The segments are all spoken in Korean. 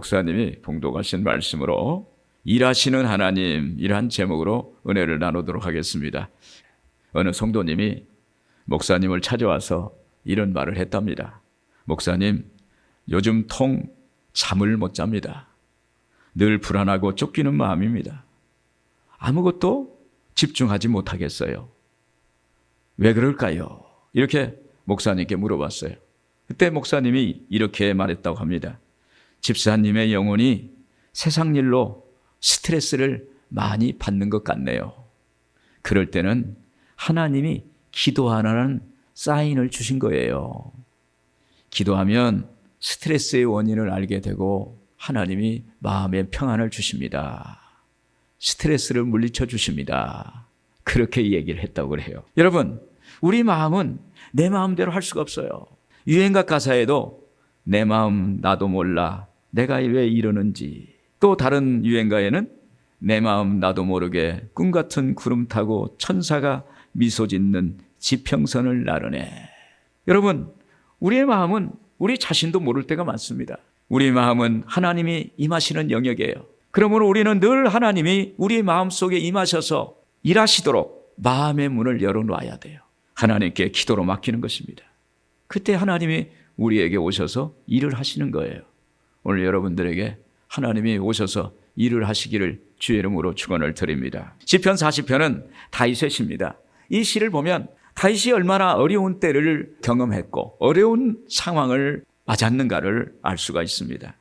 목사님이 봉독하신 말씀으로 일하시는 하나님이란 제목으로 은혜를 나누도록 하겠습니다. 어느 성도님이 목사님을 찾아와서 이런 말을 했답니다. 목사님, 요즘 통 잠을 못 잡니다. 늘 불안하고 쫓기는 마음입니다. 아무것도 집중하지 못하겠어요. 왜 그럴까요? 이렇게 목사님께 물어봤어요. 그때 목사님이 이렇게 말했다고 합니다. 집사님의 영혼이 세상 일로 스트레스를 많이 받는 것 같네요. 그럴 때는 하나님이 기도하라는 사인을 주신 거예요. 기도하면 스트레스의 원인을 알게 되고 하나님이 마음의 평안을 주십니다. 스트레스를 물리쳐 주십니다. 그렇게 얘기를 했다고 그래요. 여러분, 우리 마음은 내 마음대로 할 수가 없어요. 유행가 가사에도 내 마음 나도 몰라 내가 왜 이러는지, 또 다른 유행가에는 내 마음 나도 모르게 꿈 같은 구름 타고 천사가 미소 짓는 지평선을 나르네. 여러분, 우리의 마음은 우리 자신도 모를 때가 많습니다. 우리 마음은 하나님이 임하시는 영역이에요. 그러므로 우리는 늘 하나님이 우리 마음속에 임하셔서 일하시도록 마음의 문을 열어놔야 돼요. 하나님께 기도로 맡기는 것입니다. 그때 하나님이 우리에게 오셔서 일을 하시는 거예요. 오늘 여러분들에게 하나님이 오셔서 일을 하시기를 주의 이름으로 축원을 드립니다. 시편 40편은 다윗의 시입니다. 이 시를 보면 다윗이 얼마나 어려운 때를 경험했고 어려운 상황을 맞았는가를 알 수가 있습니다.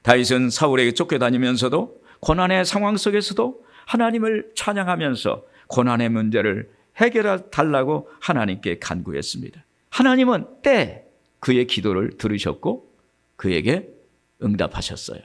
다윗은 사울에게 쫓겨다니면서도 고난의 상황 속에서도 하나님을 찬양하면서 고난의 문제를 해결해 달라고 하나님께 간구했습니다. 하나님은 때 그의 기도를 들으셨고 그에게 응답하셨어요.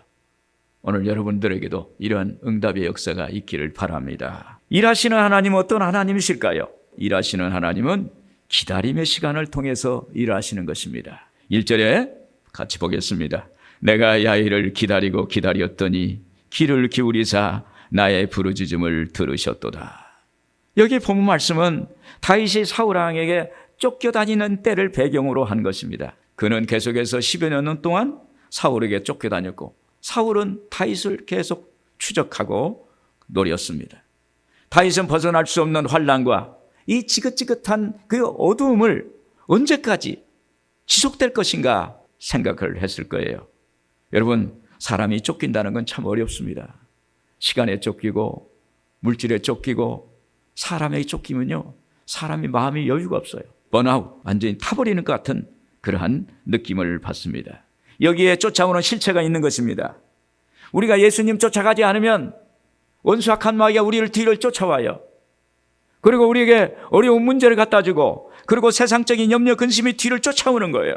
오늘 여러분들에게도 이러한 응답의 역사가 있기를 바랍니다. 일하시는 하나님은 어떤 하나님이실까요? 일하시는 하나님은 기다림의 시간을 통해서 일하시는 것입니다. 1절에 같이 보겠습니다. 내가 야일을 기다리고 기다렸더니 귀를 기울이사 나의 부르짖음을 들으셨도다. 여기 본문 말씀은 다윗이 사울왕에게 쫓겨다니는 때를 배경으로 한 것입니다. 그는 계속해서 10여 년 동안 사울에게 쫓겨다녔고 사울은 다윗을 계속 추적하고 노렸습니다. 다윗은 벗어날 수 없는 환난과 이 지긋지긋한 그 어두움을 언제까지 지속될 것인가 생각을 했을 거예요. 여러분, 사람이 쫓긴다는 건 참 어렵습니다. 시간에 쫓기고 물질에 쫓기고 사람에게 쫓기면요, 사람이 마음이 여유가 없어요. 번아웃, 완전히 타버리는 것 같은 그러한 느낌을 받습니다. 여기에 쫓아오는 실체가 있는 것입니다. 우리가 예수님 쫓아가지 않으면 원수 악한 마귀가 우리를 뒤를 쫓아와요. 그리고 우리에게 어려운 문제를 갖다 주고 그리고 세상적인 염려 근심이 뒤를 쫓아오는 거예요.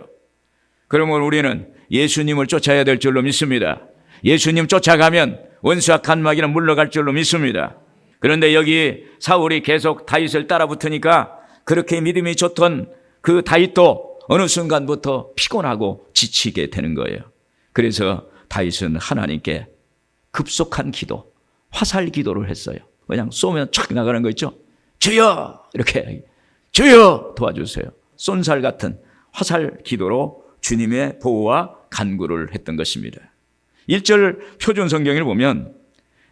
그러면 우리는 예수님을 쫓아야 될 줄로 믿습니다. 예수님 쫓아가면 원수 악한 마귀는 물러갈 줄로 믿습니다. 그런데 여기 사울이 계속 다윗을 따라붙으니까 그렇게 믿음이 좋던 그 다윗도 어느 순간부터 피곤하고 지치게 되는 거예요. 그래서 다윗은 하나님께 급속한 기도, 화살 기도를 했어요. 그냥 쏘면 촥 나가는 거 있죠. 주여! 이렇게 주여 도와주세요. 쏜살 같은 화살 기도로 주님의 보호와 간구를 했던 것입니다. 1절 표준 성경을 보면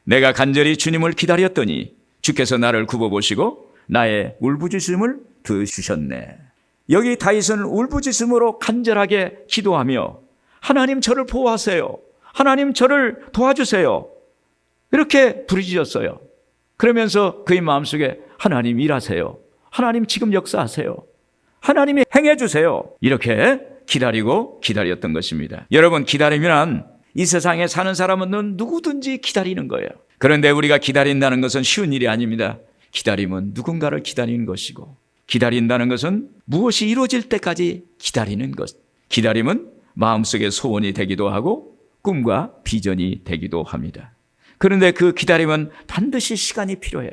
내가 간절히 주님을 기다렸더니 주께서 나를 굽어보시고 나의 울부짖음을 들으셨네. 여기 다윗은 울부짖음으로 간절하게 기도하며 하나님 저를 보호하세요. 하나님 저를 도와주세요. 이렇게 부르짖었어요. 그러면서 그의 마음속에 하나님 일하세요. 하나님 지금 역사하세요. 하나님이 행해 주세요. 이렇게 기다리고 기다렸던 것입니다. 여러분, 기다림이란 이 세상에 사는 사람은 누구든지 기다리는 거예요. 그런데 우리가 기다린다는 것은 쉬운 일이 아닙니다. 기다림은 누군가를 기다리는 것이고 기다린다는 것은 무엇이 이루어질 때까지 기다리는 것. 기다림은 마음속의 소원이 되기도 하고 꿈과 비전이 되기도 합니다. 그런데 그 기다림은 반드시 시간이 필요해요.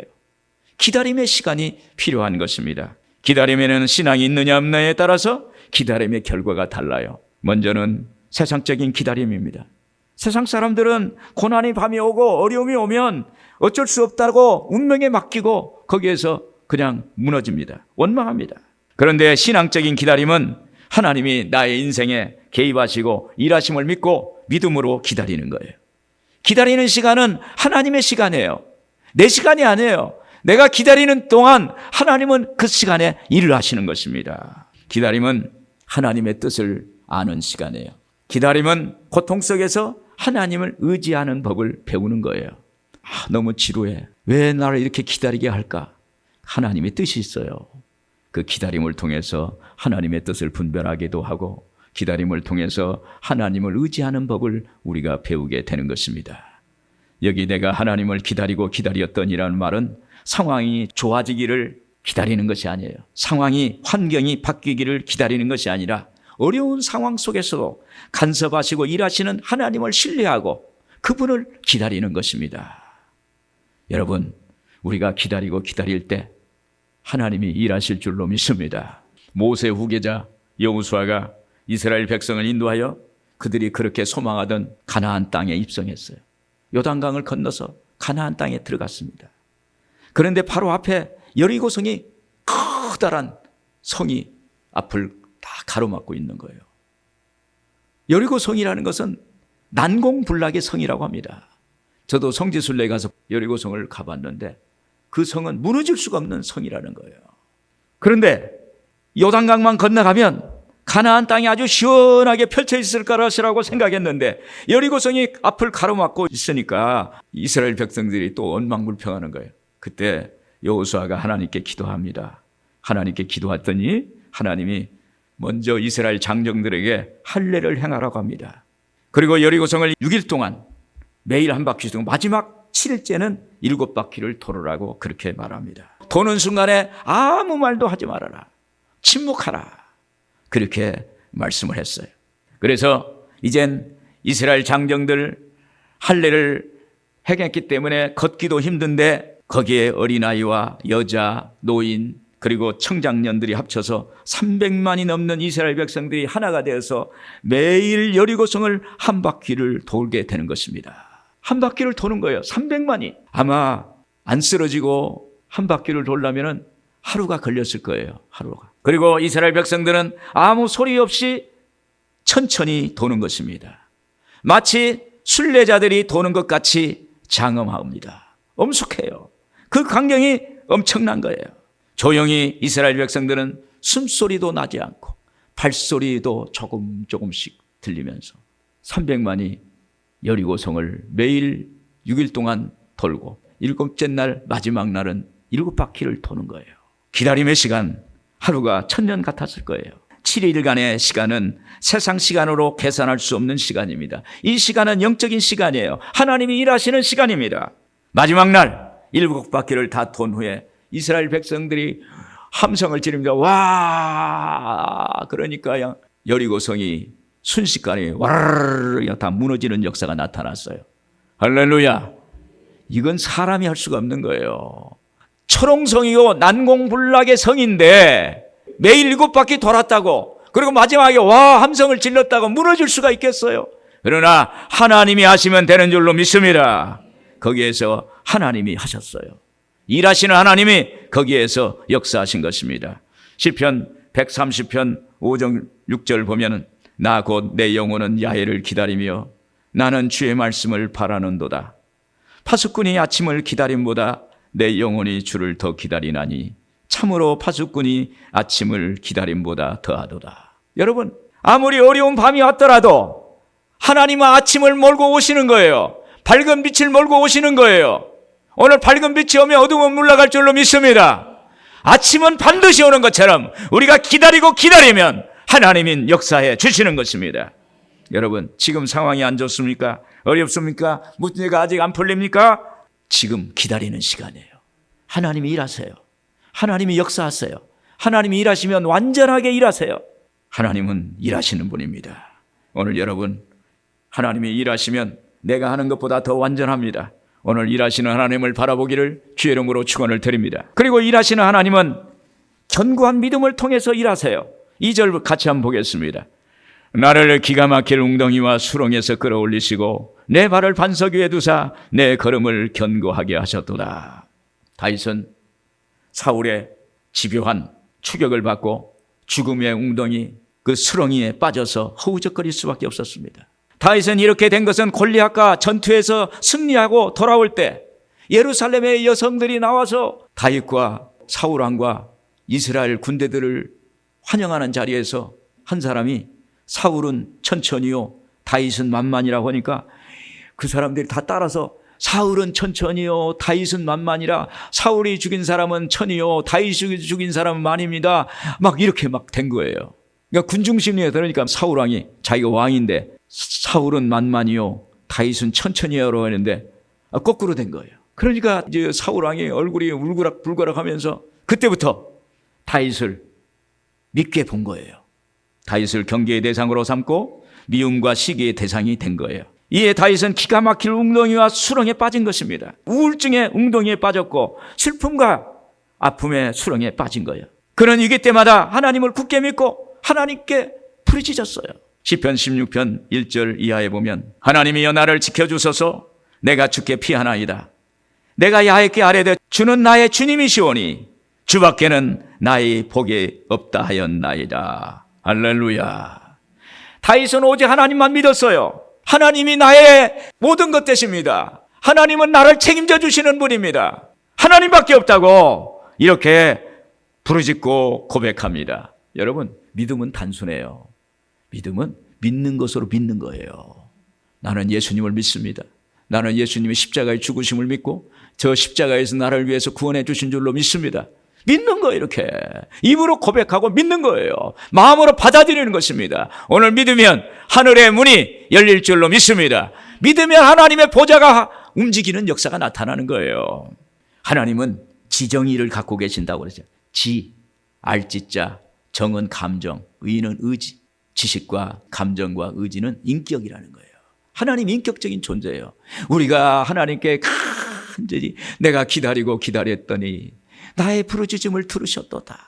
기다림의 시간이 필요한 것입니다. 기다림에는 신앙이 있느냐 없느냐에 따라서 기다림의 결과가 달라요. 먼저는 세상적인 기다림입니다. 세상 사람들은 고난이 밤이 오고 어려움이 오면 어쩔 수 없다고 운명에 맡기고 거기에서 그냥 무너집니다. 원망합니다. 그런데 신앙적인 기다림은 하나님이 나의 인생에 개입하시고 일하심을 믿고 믿음으로 기다리는 거예요. 기다리는 시간은 하나님의 시간이에요. 내 시간이 아니에요. 내가 기다리는 동안 하나님은 그 시간에 일을 하시는 것입니다. 기다림은 하나님의 뜻을 아는 시간이에요. 기다림은 고통 속에서 하나님을 의지하는 법을 배우는 거예요. 너무 지루해. 왜 나를 이렇게 기다리게 할까? 하나님의 뜻이 있어요. 그 기다림을 통해서 하나님의 뜻을 분별하기도 하고 기다림을 통해서 하나님을 의지하는 법을 우리가 배우게 되는 것입니다. 여기 내가 하나님을 기다리고 기다렸더니라는 말은 상황이 좋아지기를 기다리는 것이 아니에요. 상황이, 환경이 바뀌기를 기다리는 것이 아니라 어려운 상황 속에서도 간섭하시고 일하시는 하나님을 신뢰하고 그분을 기다리는 것입니다. 여러분, 우리가 기다리고 기다릴 때 하나님이 일하실 줄로 믿습니다. 모세 후계자 여호수아가 이스라엘 백성을 인도하여 그들이 그렇게 소망하던 가나안 땅에 입성했어요. 요단강을 건너서 가나안 땅에 들어갔습니다. 그런데 바로 앞에 여리고성이 커다란 성이 앞을 다 가로막고 있는 거예요. 여리고성이라는 것은 난공불락의 성이라고 합니다. 저도 성지순례에 가서 여리고성을 가봤는데 그 성은 무너질 수가 없는 성이라는 거예요. 그런데 요단강만 건너가면 가나안 땅이 아주 시원하게 펼쳐 있을 것이라고 생각했는데 여리고성이 앞을 가로막고 있으니까 이스라엘 백성들이 또 원망불평하는 거예요. 그때 여호수아가 하나님께 기도합니다. 하나님께 기도했더니 하나님이 먼저 이스라엘 장정들에게 할례를 행하라고 합니다. 그리고 여리고성을 6일 동안 매일 한 바퀴 중 마지막 7일째는 7바퀴를 돌으라고 그렇게 말합니다. 도는 순간에 아무 말도 하지 말아라. 침묵하라. 그렇게 말씀을 했어요. 그래서 이젠 이스라엘 장정들 할례를 행했기 때문에 걷기도 힘든데 거기에 어린아이와 여자, 노인 그리고 청장년들이 합쳐서 300만이 넘는 이스라엘 백성들이 하나가 되어서 매일 여리고성을 한 바퀴를 돌게 되는 것입니다. 한 바퀴를 도는 거예요. 300만이. 아마 안 쓰러지고 한 바퀴를 돌려면 하루가 걸렸을 거예요. 하루가. 그리고 이스라엘 백성들은 아무 소리 없이 천천히 도는 것입니다. 마치 순례자들이 도는 것 같이 장엄합니다. 엄숙해요. 그 광경이 엄청난 거예요. 조용히 이스라엘 백성들은 숨소리도 나지 않고 발소리도 조금씩 들리면서 300만이 여리고성을 매일 6일 동안 돌고 7째 날 마지막 날은 7바퀴를 도는 거예요. 기다림의 시간, 하루가 1000년 같았을 거예요. 7일간의 시간은 세상 시간으로 계산할 수 없는 시간입니다. 이 시간은 영적인 시간이에요. 하나님이 일하시는 시간입니다. 마지막 날 7바퀴를 다 돈 후에 이스라엘 백성들이 함성을 지릅니다. 와! 그러니까 여리고성이 순식간에 와르르 다 무너지는 역사가 나타났어요. 할렐루야! 이건 사람이 할 수가 없는 거예요. 초롱성이고 난공불락의 성인데 매일 7바퀴 돌았다고 그리고 마지막에 와 함성을 질렀다고 무너질 수가 있겠어요? 그러나 하나님이 하시면 되는 줄로 믿습니다. 거기에서 하나님이 하셨어요. 일하시는 하나님이 거기에서 역사하신 것입니다. 시편 130편 5절 6절 보면은 나 곧 내 영혼은 야훼를 기다리며 나는 주의 말씀을 바라는도다. 파수꾼이 아침을 기다림보다 내 영혼이 주를 더 기다리나니 참으로 파수꾼이 아침을 기다림보다 더하도다. 여러분, 아무리 어려운 밤이 왔더라도 하나님은 아침을 몰고 오시는 거예요. 밝은 빛을 몰고 오시는 거예요. 오늘 밝은 빛이 오면 어둠은 물러갈 줄로 믿습니다. 아침은 반드시 오는 것처럼 우리가 기다리고 기다리면 하나님인 역사해 주시는 것입니다. 여러분, 지금 상황이 안 좋습니까? 어렵습니까? 문제가 아직 안 풀립니까? 지금 기다리는 시간이에요. 하나님이 일하세요. 하나님이 역사하세요. 하나님이 일하시면 완전하게 일하세요. 하나님은 일하시는 분입니다. 오늘 여러분, 하나님이 일하시면 내가 하는 것보다 더 완전합니다. 오늘 일하시는 하나님을 바라보기를 주의 이름으로 축원을 드립니다. 그리고 일하시는 하나님은 견고한 믿음을 통해서 일하세요. 2절 같이 한번 보겠습니다. 나를 기가 막힐 웅덩이와 수렁에서 끌어올리시고 내 발을 반석 위에 두사 내 걸음을 견고하게 하셨도다. 다윗은 사울의 집요한 추격을 받고 죽음의 웅덩이 그 수렁이에 빠져서 허우적거릴 수밖에 없었습니다. 다윗은 이렇게 된 것은 골리앗과 전투에서 승리하고 돌아올 때 예루살렘의 여성들이 나와서 다윗과 사울 왕과 이스라엘 군대들을 환영하는 자리에서 한 사람이 사울은 천천히요 다윗은 만만이라고 하니까 그 사람들이 다 따라서 사울은 천천히요 다윗은 만만이라 사울이 죽인 사람은 천이요 다윗이 죽인 사람은 만입니다. 막 이렇게 막 된 거예요. 그러니까 군중심리에 들으니까 사울 왕이 자기가 왕인데 사울은 만만이요 다윗은 천천히요라고 했는데 거꾸로 된 거예요. 그러니까 이제 사울 왕이 얼굴이 울그락불그락 하면서 그때부터 다윗을 믿게 본 거예요. 다윗을 경계의 대상으로 삼고 미움과 시기의 대상이 된 거예요. 이에 다윗은 기가 막힐 웅덩이와 수렁에 빠진 것입니다. 우울증의 웅덩이에 빠졌고 슬픔과 아픔의 수렁에 빠진 거예요. 그는 위기 때마다 하나님을 굳게 믿고 하나님께 부르짖었어요. 시편 16편 1절 이하에 보면 하나님이여 나를 지켜주소서 내가 주께 피하나이다. 내가 야훼께 아뢰되 주는 나의 주님이시오니 주밖에는 나의 복이 없다 하였나이다. 할렐루야. 다윗은 오직 하나님만 믿었어요. 하나님이 나의 모든 것 되십니다. 하나님은 나를 책임져 주시는 분입니다. 하나님밖에 없다고 이렇게 부르짖고 고백합니다. 여러분, 믿음은 단순해요. 믿음은 믿는 것으로 믿는 거예요. 나는 예수님을 믿습니다. 나는 예수님의 십자가의 죽으심을 믿고 저 십자가에서 나를 위해서 구원해 주신 줄로 믿습니다. 믿는 거예요. 이렇게 입으로 고백하고 믿는 거예요. 마음으로 받아들이는 것입니다. 오늘 믿으면 하늘의 문이 열릴 줄로 믿습니다. 믿으면 하나님의 보좌가 움직이는 역사가 나타나는 거예요. 하나님은 지정의를 갖고 계신다고 그러죠. 지, 알지자, 정은 감정, 의는 의지. 지식과 감정과 의지는 인격이라는 거예요. 하나님 인격적인 존재예요. 우리가 하나님께 간절히 내가 기다렸더니 나의 부르짖음을 들으셨도다.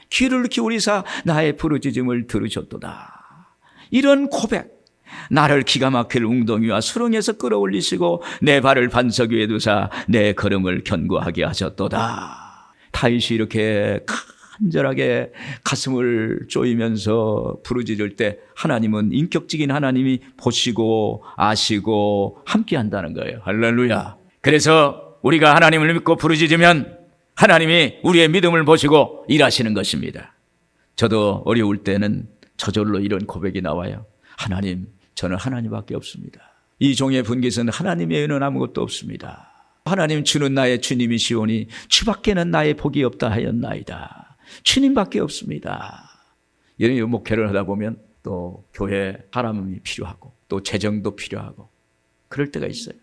귀를 기울이사 나의 부르짖음을 들으셨도다. 이런 고백, 나를 기가 막힐 웅덩이와 수렁에서 끌어올리시고 내 발을 반석 위에 두사 내 걸음을 견고하게 하셨도다. 다윗이 이렇게 간절하게 가슴을 쪼이면서 부르짖을 때 하나님은 인격적인 하나님이 보시고 아시고 함께 한다는 거예요. 할렐루야. 그래서 우리가 하나님을 믿고 부르짖으면 하나님이 우리의 믿음을 보시고 일하시는 것입니다. 저도 어려울 때는 저절로 이런 고백이 나와요. 하나님, 저는 하나님밖에 없습니다. 이 종의 분깃은 하나님 외에는 아무것도 없습니다. 하나님, 주는 나의 주님이시오니 주밖에는 나의 복이 없다 하였나이다. 주님밖에 없습니다. 이런 목회를 하다 보면 또 교회 사람이 필요하고 또 재정도 필요하고 그럴 때가 있어요.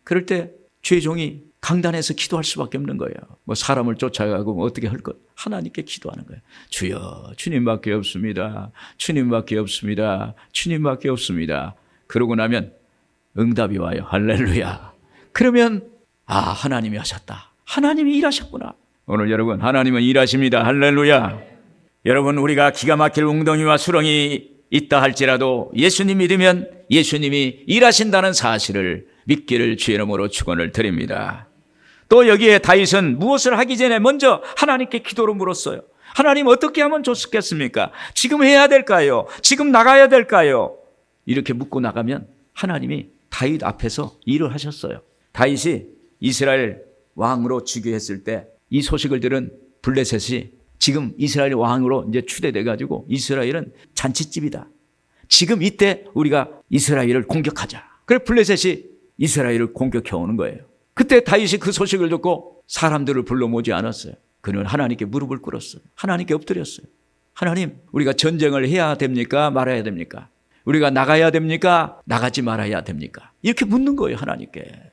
그럴 때 주의 종이 강단에서 기도할 수밖에 없는 거예요. 뭐 사람을 쫓아가고 뭐 어떻게 할 것, 하나님께 기도하는 거예요. 주여, 주님밖에 없습니다. 주님밖에 없습니다. 주님밖에 없습니다. 그러고 나면 응답이 와요. 할렐루야. 그러면 하나님이 하셨다. 하나님이 일하셨구나. 오늘 여러분, 하나님은 일하십니다. 할렐루야. 여러분, 우리가 기가 막힐 웅덩이와 수렁이 있다 할지라도 예수님 믿으면 예수님이 일하신다는 사실을 믿기를 주의 이름으로 축원을 드립니다. 또 여기에 다윗은 무엇을 하기 전에 먼저 하나님께 기도로 물었어요. 하나님, 어떻게 하면 좋겠습니까? 지금 해야 될까요? 지금 나가야 될까요? 이렇게 묻고 나가면 하나님이 다윗 앞에서 일을 하셨어요. 다윗이 이스라엘 왕으로 즉위했을 때 이 소식을 들은 블레셋이 지금 이스라엘 왕으로 이제 추대돼 가지고 이스라엘은 잔치집이다. 지금 이때 우리가 이스라엘을 공격하자. 그래서 블레셋이 이스라엘을 공격해 오는 거예요. 그때 다윗이 그 소식을 듣고 사람들을 불러 모지 않았어요. 그는 하나님께 무릎을 꿇었어요. 하나님께 엎드렸어요. 하나님, 우리가 전쟁을 해야 됩니까? 말아야 됩니까? 우리가 나가야 됩니까? 나가지 말아야 됩니까? 이렇게 묻는 거예요, 하나님께.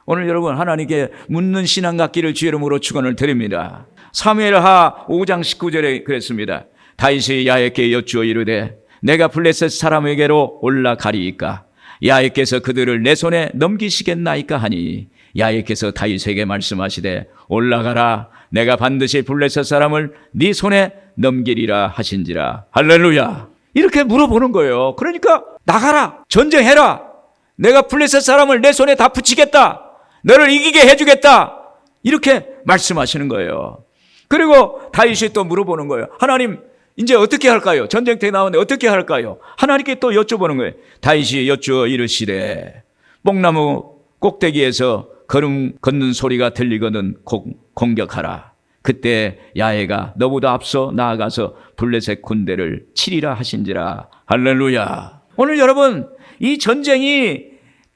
오늘 여러분, 하나님께 묻는 신앙 갖기를 주의 이름으로 축원을 드립니다. 사무엘하 5장 19절에 그랬습니다. 다윗이 야훼께 여쭈어 이르되 내가 블레셋 사람에게로 올라가리이까? 야훼께서 그들을 내 손에 넘기시겠나이까 하니 야훼께서 다윗에게 말씀하시되 올라가라. 내가 반드시 블레셋 사람을 네 손에 넘기리라 하신지라. 할렐루야. 이렇게 물어보는 거예요. 그러니까 나가라. 전쟁해라. 내가 블레셋 사람을 내 손에 다 붙이겠다. 너를 이기게 해주겠다. 이렇게 말씀하시는 거예요. 그리고 다윗이 또 물어보는 거예요. 하나님, 이제 어떻게 할까요? 전쟁터에 나오는데 어떻게 할까요? 하나님께 또 여쭤보는 거예요. 다윗이 여쭈어 이르시되 뽕나무 꼭대기에서 걸음 걷는 소리가 들리거든 공격하라. 그때 야훼가 너보다 앞서 나아가서 블레셋 군대를 치리라 하신지라. 할렐루야. 오늘 여러분, 이 전쟁이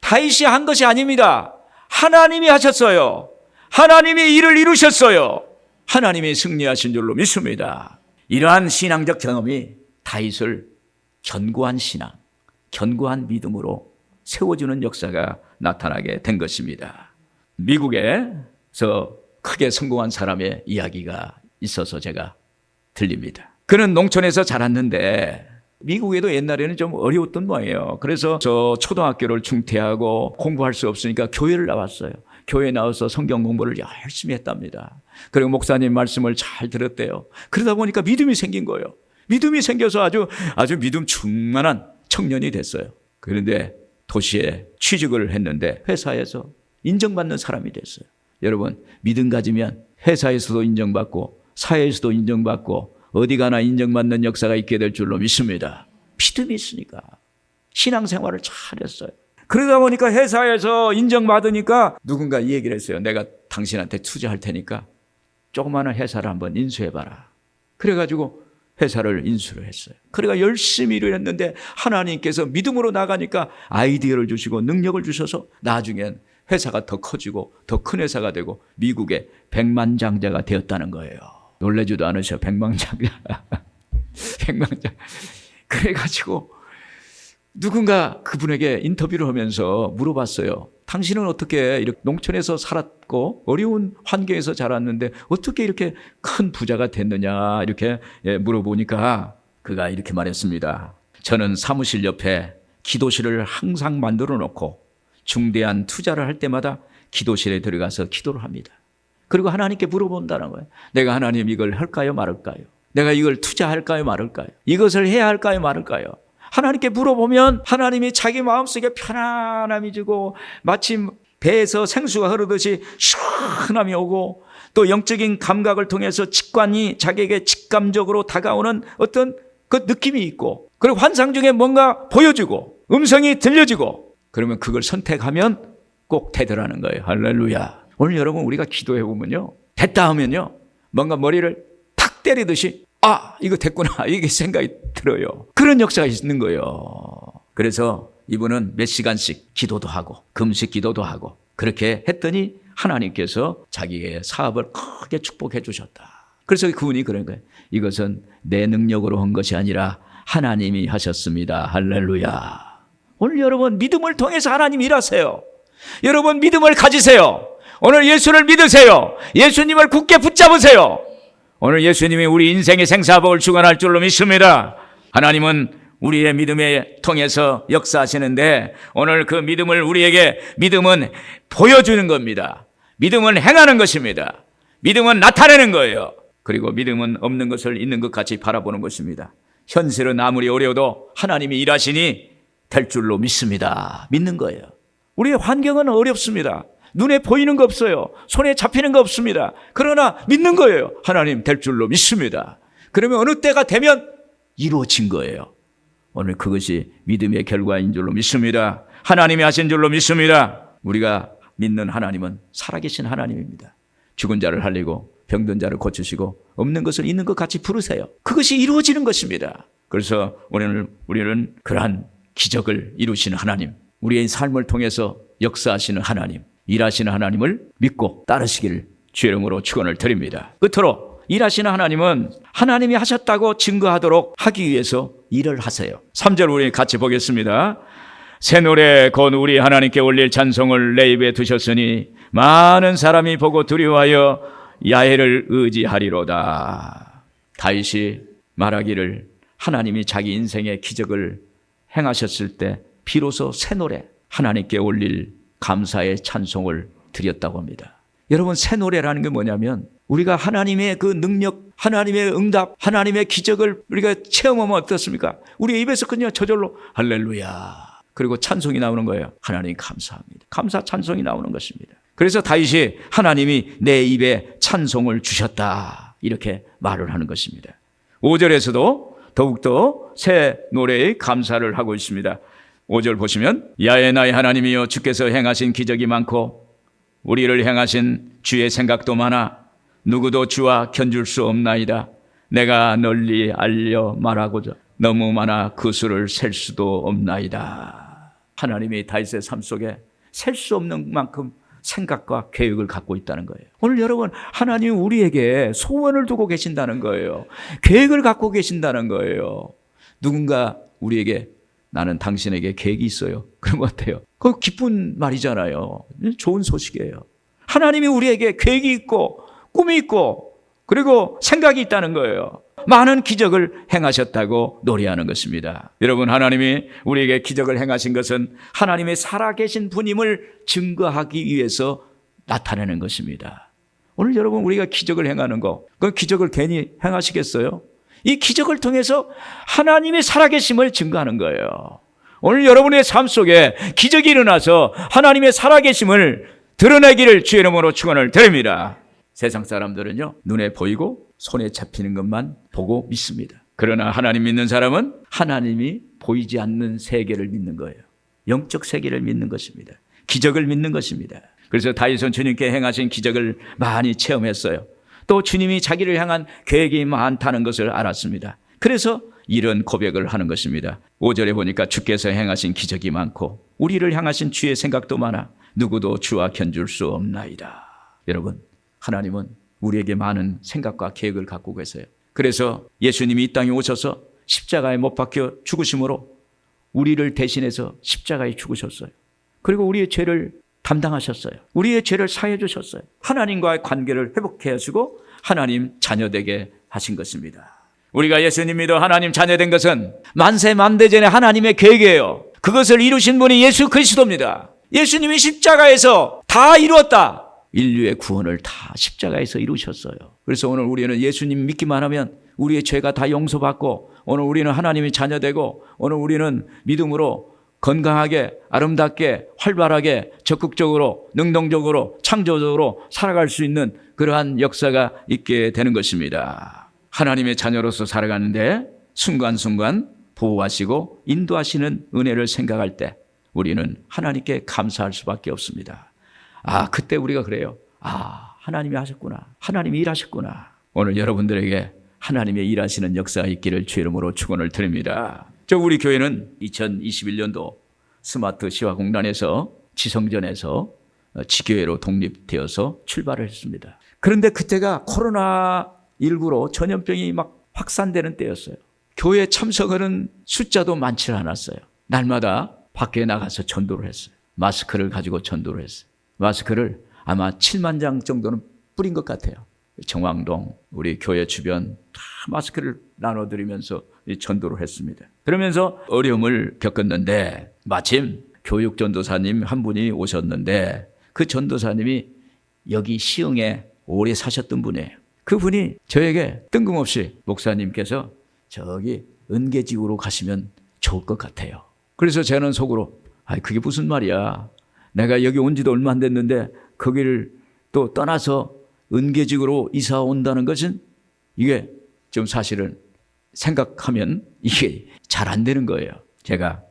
다윗이 한 것이 아닙니다. 하나님이 하셨어요. 하나님이 일을 이루셨어요. 하나님이 승리하신 줄로 믿습니다. 이러한 신앙적 경험이 다윗을 견고한 신앙, 견고한 믿음으로 세워주는 역사가 나타나게 된 것입니다. 미국에서 크게 성공한 사람의 이야기가 있어서 제가 들립니다. 그는 농촌에서 자랐는데 미국에도 옛날에는 좀 어려웠던 모양이에요. 그래서 저 초등학교를 중퇴하고 공부할 수 없으니까 교회를 나왔어요. 교회에 나와서 성경 공부를 열심히 했답니다. 그리고 목사님 말씀을 잘 들었대요. 그러다 보니까 믿음이 생긴 거예요. 믿음이 생겨서 아주 믿음 충만한 청년이 됐어요. 그런데 도시에 취직을 했는데 회사에서 인정받는 사람이 됐어요. 여러분, 믿음 가지면 회사에서도 인정받고 사회에서도 인정받고 어디 가나 인정받는 역사가 있게 될 줄로 믿습니다. 믿음이 있으니까 신앙생활을 잘했어요. 그러다 보니까 회사에서 인정받으니까 누군가 이 얘기를 했어요. 내가 당신한테 투자할 테니까 조그마한 회사를 한번 인수해봐라. 그래가지고 회사를 인수를 했어요. 그러니까 열심히 일을 했는데 하나님께서 믿음으로 나가니까 아이디어를 주시고 능력을 주셔서 나중엔 회사가 더 커지고 더 큰 회사가 되고 미국의 백만장자가 되었다는 거예요. 놀라지도 않으셔. 백만장자. 백만장. 그래가지고 누군가 그분에게 인터뷰를 하면서 물어봤어요. 당신은 어떻게 이렇게 농촌에서 살았고 어려운 환경에서 자랐는데 어떻게 이렇게 큰 부자가 됐느냐 이렇게 물어보니까 그가 이렇게 말했습니다. 저는 사무실 옆에 기도실을 항상 만들어 놓고 중대한 투자를 할 때마다 기도실에 들어가서 기도를 합니다. 그리고 하나님께 물어본다는 거예요. 내가 하나님 이걸 할까요 말할까요? 내가 이걸 투자할까요 말할까요? 이것을 해야 할까요 말할까요? 하나님께 물어보면 하나님이 자기 마음속에 편안함이 주고 마치 배에서 생수가 흐르듯이 시원함이 오고 또 영적인 감각을 통해서 직관이 자기에게 직감적으로 다가오는 어떤 그 느낌이 있고 그리고 환상 중에 뭔가 보여주고 음성이 들려지고 그러면 그걸 선택하면 꼭 되더라는 거예요. 할렐루야. 오늘 여러분 우리가 기도해 보면요. 됐다 하면요. 뭔가 머리를 탁 때리듯이 아 이거 됐구나 이게 생각이 들어요. 그런 역사가 있는 거예요. 그래서 이분은 몇 시간씩 기도도 하고 금식 기도도 하고 그렇게 했더니 하나님께서 자기의 사업을 크게 축복해 주셨다. 그래서 그분이 그런 거예요. 이것은 내 능력으로 한 것이 아니라 하나님이 하셨습니다. 할렐루야. 오늘 여러분 믿음을 통해서 하나님 일하세요. 여러분 믿음을 가지세요. 오늘 예수를 믿으세요. 예수님을 굳게 붙잡으세요. 오늘 예수님이 우리 인생의 생사복을 주관할 줄로 믿습니다. 하나님은 우리의 믿음에 통해서 역사하시는데 오늘 그 믿음을 우리에게 믿음은 보여주는 겁니다. 믿음은 행하는 것입니다. 믿음은 나타내는 거예요. 그리고 믿음은 없는 것을 있는 것 같이 바라보는 것입니다. 현실은 아무리 어려워도 하나님이 일하시니 될 줄로 믿습니다. 믿는 거예요. 우리의 환경은 어렵습니다. 눈에 보이는 거 없어요. 손에 잡히는 거 없습니다. 그러나 믿는 거예요. 하나님 될 줄로 믿습니다. 그러면 어느 때가 되면 이루어진 거예요. 오늘 그것이 믿음의 결과인 줄로 믿습니다. 하나님이 하신 줄로 믿습니다. 우리가 믿는 하나님은 살아계신 하나님입니다. 죽은 자를 살리고 병든 자를 고치시고 없는 것을 있는 것 같이 부르세요. 그것이 이루어지는 것입니다. 그래서 오늘 우리는 그러한 기적을 이루시는 하나님, 우리의 삶을 통해서 역사하시는 하나님, 일하시는 하나님을 믿고 따르시길 주의 이름으로 축원을 드립니다. 끝으로 일하시는 하나님은 하나님이 하셨다고 증거하도록 하기 위해서 일을 하세요. 3절 우리 같이 보겠습니다. 새 노래 곧 우리 하나님께 올릴 찬송을 내 입에 두셨으니 많은 사람이 보고 두려워하여 야훼를 의지하리로다. 다윗이 말하기를 하나님이 자기 인생의 기적을 행하셨을 때 비로소 새 노래 하나님께 올릴 감사의 찬송을 드렸다고 합니다. 여러분 새 노래라는 게 뭐냐면 우리가 하나님의 그 능력, 하나님의 응답, 하나님의 기적을 우리가 체험하면 어떻습니까? 우리 입에서 그냥 저절로 할렐루야 그리고 찬송이 나오는 거예요. 하나님 감사합니다. 감사 찬송이 나오는 것입니다. 그래서 다윗이 하나님이 내 입에 찬송을 주셨다 이렇게 말을 하는 것입니다. 5절에서도 더욱더 새 노래의 감사를 하고 있습니다. 5절 보시면 야훼 나의 하나님이여 주께서 행하신 기적이 많고 우리를 향하신 주의 생각도 많아 누구도 주와 견줄 수 없나이다. 내가 널리 알려 말하고자 너무 많아 그 수를 셀 수도 없나이다. 하나님이 다윗의 삶 속에 셀 수 없는 만큼 생각과 계획을 갖고 있다는 거예요. 오늘 여러분, 하나님이 우리에게 소원을 두고 계신다는 거예요. 계획을 갖고 계신다는 거예요. 누군가 우리에게 나는 당신에게 계획이 있어요. 그런 것 같아요. 그거 기쁜 말이잖아요. 좋은 소식이에요. 하나님이 우리에게 계획이 있고 꿈이 있고 그리고 생각이 있다는 거예요. 많은 기적을 행하셨다고 노래하는 것입니다. 여러분, 하나님이 우리에게 기적을 행하신 것은 하나님의 살아계신 분임을 증거하기 위해서 나타내는 것입니다. 오늘 여러분, 우리가 기적을 행하는 거, 그 기적을 괜히 행하시겠어요? 이 기적을 통해서 하나님의 살아계심을 증거하는 거예요. 오늘 여러분의 삶 속에 기적이 일어나서 하나님의 살아계심을 드러내기를 주의 이름으로 축원을 드립니다. 세상 사람들은요, 눈에 보이고 손에 잡히는 것만 보고 믿습니다. 그러나 하나님 믿는 사람은 하나님이 보이지 않는 세계를 믿는 거예요. 영적 세계를 믿는 것입니다. 기적을 믿는 것입니다. 그래서 다윗은 주님께 행하신 기적을 많이 체험했어요. 또 주님이 자기를 향한 계획이 많다는 것을 알았습니다. 그래서 이런 고백을 하는 것입니다. 5절에 보니까 주께서 행하신 기적이 많고 우리를 향하신 주의 생각도 많아 누구도 주와 견줄 수 없나이다. 여러분, 하나님은 우리에게 많은 생각과 계획을 갖고 계세요. 그래서 예수님이 이 땅에 오셔서 십자가에 못 박혀 죽으심으로 우리를 대신해서 십자가에 죽으셨어요. 그리고 우리의 죄를 담당하셨어요. 우리의 죄를 사해 주셨어요. 하나님과의 관계를 회복해 하시고 하나님 자녀되게 하신 것입니다. 우리가 예수님 믿어 하나님 자녀된 것은 만세 만대전에 하나님의 계획이에요. 그것을 이루신 분이 예수 그리스도입니다. 예수님이 십자가에서 다 이루었다. 인류의 구원을 다 십자가에서 이루셨어요. 그래서 오늘 우리는 예수님 믿기만 하면 우리의 죄가 다 용서받고 오늘 우리는 하나님의 자녀되고 오늘 우리는 믿음으로 건강하게 아름답게 활발하게 적극적으로 능동적으로 창조적으로 살아갈 수 있는 그러한 역사가 있게 되는 것입니다. 하나님의 자녀로서 살아가는데 순간순간 보호하시고 인도하시는 은혜를 생각할 때 우리는 하나님께 감사할 수밖에 없습니다. 그때 우리가 그래요. 하나님이 하셨구나. 하나님이 일하셨구나. 오늘 여러분들에게 하나님의 일하시는 역사가 있기를 주의 이름으로 축원을 드립니다. 우리 교회는 2021년도 스마트 시화공단에서 지성전에서 지교회로 독립되어서 출발을 했습니다. 그런데 그때가 코로나19로 전염병이 막 확산되는 때였어요. 교회 참석하는 숫자도 많지 않았어요. 날마다 밖에 나가서 전도를 했어요. 마스크를 가지고 전도를 했어요. 마스크를 아마 7만 장 정도는 뿌린 것 같아요. 정왕동 우리 교회 주변 다 마스크를 나눠드리면서 전도를 했습니다. 그러면서 어려움을 겪었는데 마침 교육 전도사님 한 분이 오셨는데 그 전도사님이 여기 시흥에 오래 사셨던 분이에요. 그분이 저에게 뜬금없이 목사님께서 저기 은계지구로 가시면 좋을 것 같아요. 그래서 저는 속으로 그게 무슨 말이야. 내가 여기 온 지도 얼마 안 됐는데 거기를 또 떠나서 은계지구로 이사 온다는 것은 이게 좀 사실은 생각하면 이게 잘 안 되는 거예요. 제가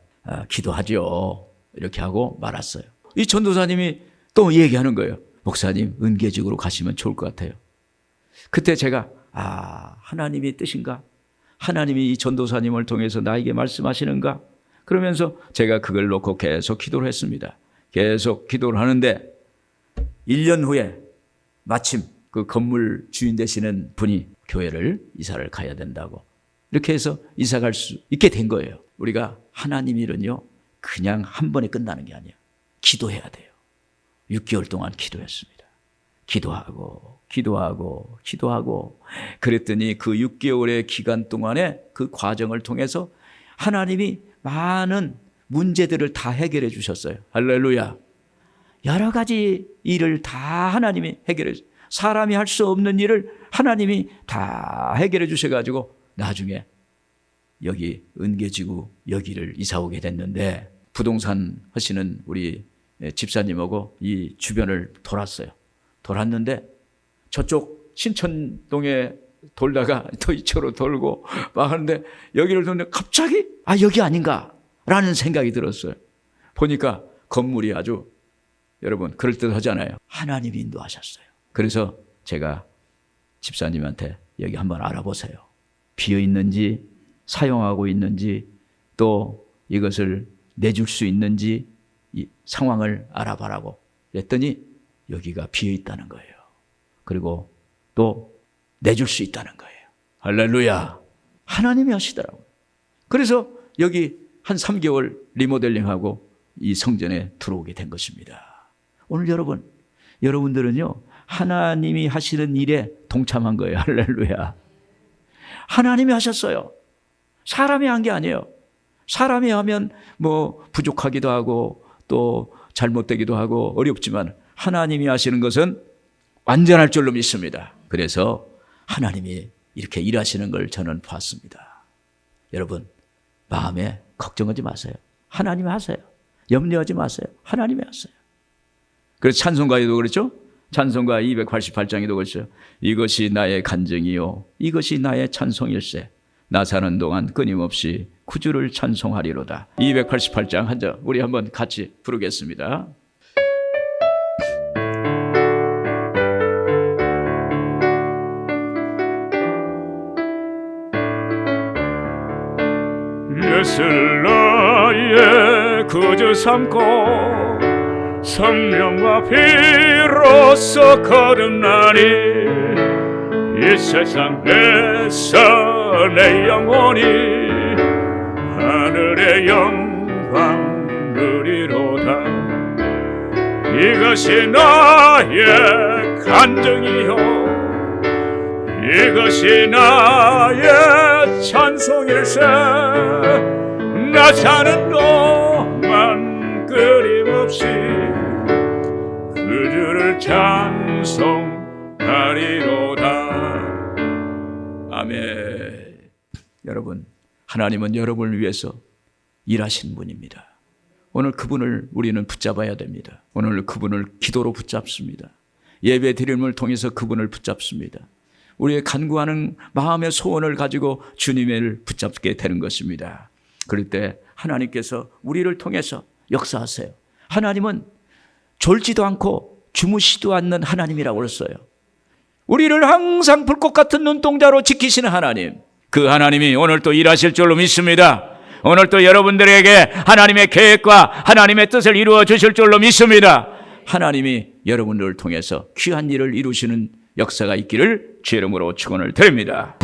기도하죠. 이렇게 하고 말았어요. 이 전도사님이 또 얘기하는 거예요. 목사님 은계지구로 가시면 좋을 것 같아요. 그때 제가 하나님이 뜻인가? 하나님이 이 전도사님을 통해서 나에게 말씀하시는가? 그러면서 제가 그걸 놓고 계속 기도를 했습니다. 계속 기도를 하는데 1년 후에 마침 그 건물 주인 되시는 분이 교회를 이사를 가야 된다고 이렇게 해서 이사 갈 수 있게 된 거예요. 우리가 하나님 일은요 그냥 한 번에 끝나는 게 아니에요. 기도해야 돼요. 6개월 동안 기도했습니다. 기도하고 그랬더니 그 6개월의 기간 동안에 그 과정을 통해서 하나님이 많은 문제들을 다 해결해 주셨어요. 할렐루야. 여러 가지 일을 다 하나님이 해결해 주셨어요. 사람이 할 수 없는 일을 하나님이 다 해결해 주셔가지고 나중에 여기 은계지구 여기를 이사 오게 됐는데 부동산 하시는 우리 집사님하고 이 주변을 돌았어요. 돌았는데 저쪽 신천동에 돌다가 또 이쪽으로 돌고 막 하는데 여기를 도는데 갑자기 여기 아닌가라는 생각이 들었어요. 보니까 건물이 아주 여러분 그럴듯하잖아요. 하나님이 인도하셨어요. 그래서 제가 집사님한테 여기 한번 알아보세요. 비어 있는지 사용하고 있는지 또 이것을 내줄 수 있는지 이 상황을 알아봐라고 그랬더니 여기가 비어 있다는 거예요. 그리고 또 내줄 수 있다는 거예요. 할렐루야. 하나님이 하시더라고요. 그래서 여기 한 3개월 리모델링하고 이 성전에 들어오게 된 것입니다. 오늘 여러분들은요 하나님이 하시는 일에 동참한 거예요. 할렐루야. 하나님이 하셨어요. 사람이 한 게 아니에요. 사람이 하면 뭐 부족하기도 하고 또 잘못되기도 하고 어렵지만 하나님이 하시는 것은 완전할 줄로 믿습니다. 그래서 하나님이 이렇게 일하시는 걸 저는 봤습니다. 여러분 마음에 걱정하지 마세요. 하나님이 하세요. 염려하지 마세요. 하나님이 하세요. 그래서 찬송가에도 그렇죠. 찬송가 288장에도 그렇죠. 이것이 나의 간증이요 이것이 나의 찬송일세. 나 사는 동안 끊임없이 구주를 찬송하리로다. 288장 한 절 우리 한번 같이 부르겠습니다. 예수를 나의 구주 삼고 성령과 피로써 거듭나니 이 세상에서 내 영혼이 하늘의 영광 누리로다. 이것이 나의 간증이요 이것이 나의 찬송일세. 나 사는 동안 끊임없이 그주를 찬송하리로다. 아멘. 여러분 하나님은 여러분을 위해서 일하신 분입니다. 오늘 그분을 우리는 붙잡아야 됩니다. 오늘 그분을 기도로 붙잡습니다. 예배 드림을 통해서 그분을 붙잡습니다. 우리의 간구하는 마음의 소원을 가지고 주님을 붙잡게 되는 것입니다. 그럴 때 하나님께서 우리를 통해서 역사하세요. 하나님은 졸지도 않고 주무시도 않는 하나님이라고 그랬어요. 우리를 항상 불꽃 같은 눈동자로 지키시는 하나님, 그 하나님이 오늘 또 일하실 줄로 믿습니다. 오늘 또 여러분들에게 하나님의 계획과 하나님의 뜻을 이루어 주실 줄로 믿습니다. 하나님이 여러분들을 통해서 귀한 일을 이루시는 역사가 있기를 주의 이름으로 축원을 드립니다.